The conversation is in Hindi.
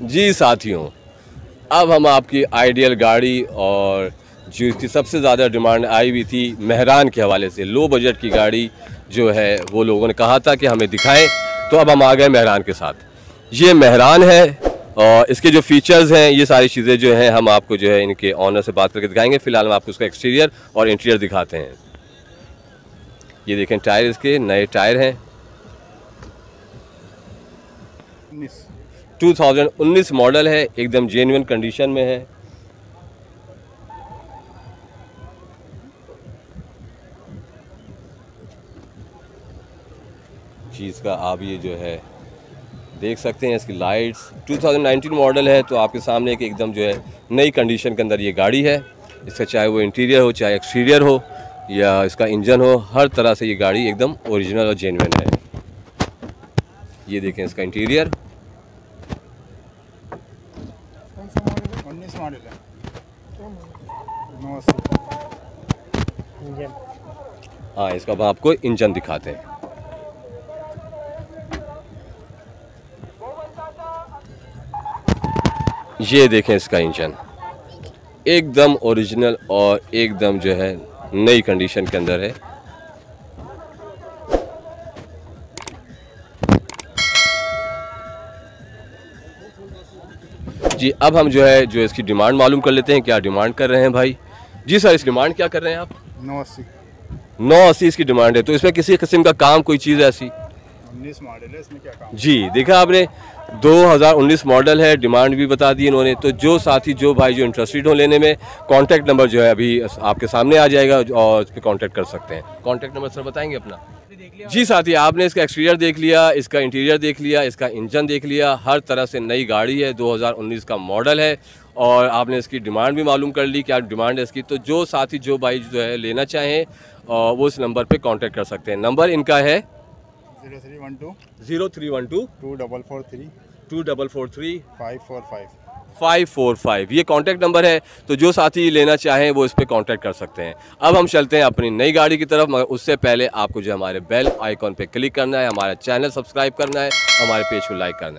जी साथियों, अब हम आपकी आइडियल गाड़ी और जो इसकी सबसे ज़्यादा डिमांड आई हुई थी मेहरान के हवाले से, लो बजट की गाड़ी जो है वो लोगों ने कहा था कि हमें दिखाएं, तो अब हम आ गए मेहरान के साथ। ये मेहरान है और इसके जो फीचर्स हैं, ये सारी चीज़ें जो हैं हम आपको जो है इनके ऑनर से बात करके दिखाएंगे। फ़िलहाल हम आपको उसका एक्सटीरियर और इंटीरियर दिखाते हैं। ये देखें, टायर इसके नए टायर हैं, 2019 मॉडल है, एकदम जेन्युइन कंडीशन में है। चीज़ का आप ये जो है देख सकते हैं, इसकी लाइट्स 2019 मॉडल है, तो आपके सामने एक एकदम जो है नई कंडीशन के अंदर ये गाड़ी है। इसका चाहे वो इंटीरियर हो, चाहे एक्सटीरियर हो, या इसका इंजन हो, हर तरह से ये गाड़ी एकदम ओरिजिनल और जेन्युइन है। ये देखें इसका इंटीरियर, 19 मॉडल है। हाँ, इसका अब आपको इंजन दिखाते हैं। ये देखें इसका इंजन एकदम ओरिजिनल और एकदम जो है नई कंडीशन के अंदर है। जी, अब हम जो है जो इसकी डिमांड मालूम कर लेते हैं, क्या डिमांड कर रहे हैं भाई। जी सर, इस डिमांड क्या कर रहे हैं आप? 980 इसकी डिमांड है। तो इसमें किसी किस्म का काम, कोई चीज़ ऐसी? 19 मॉडल है, इसमें क्या काम? जी, देखा आपने, 2019 मॉडल है, डिमांड भी बता दी इन्होंने। तो जो साथी, जो भाई जो इंटरेस्टेड हो लेने में, कांटेक्ट नंबर जो है अभी आपके सामने आ जाएगा और उस पर कांटेक्ट कर सकते हैं। कांटेक्ट नंबर सर बताएंगे अपना? जी साथी, आपने इसका एक्सटीरियर देख लिया, इसका इंटीरियर देख लिया, इसका इंजन देख लिया, हर तरह से नई गाड़ी है, 2019 का मॉडल है, और आपने इसकी डिमांड भी मालूम कर ली, क्या डिमांड है इसकी। तो जो साथी, जो भाई जो है लेना चाहें, वो इस नंबर पे कांटेक्ट कर सकते हैं। नंबर इनका है 0312 2343 2443 545 545। ये कांटेक्ट नंबर है। तो जो साथी लेना चाहें वो इस पर कांटेक्ट कर सकते हैं। अब हम चलते हैं अपनी नई गाड़ी की तरफ, मगर उससे पहले आपको जो हमारे बेल आइकॉन पे क्लिक करना है, हमारा चैनल सब्सक्राइब करना है, हमारे पेज को लाइक करना है।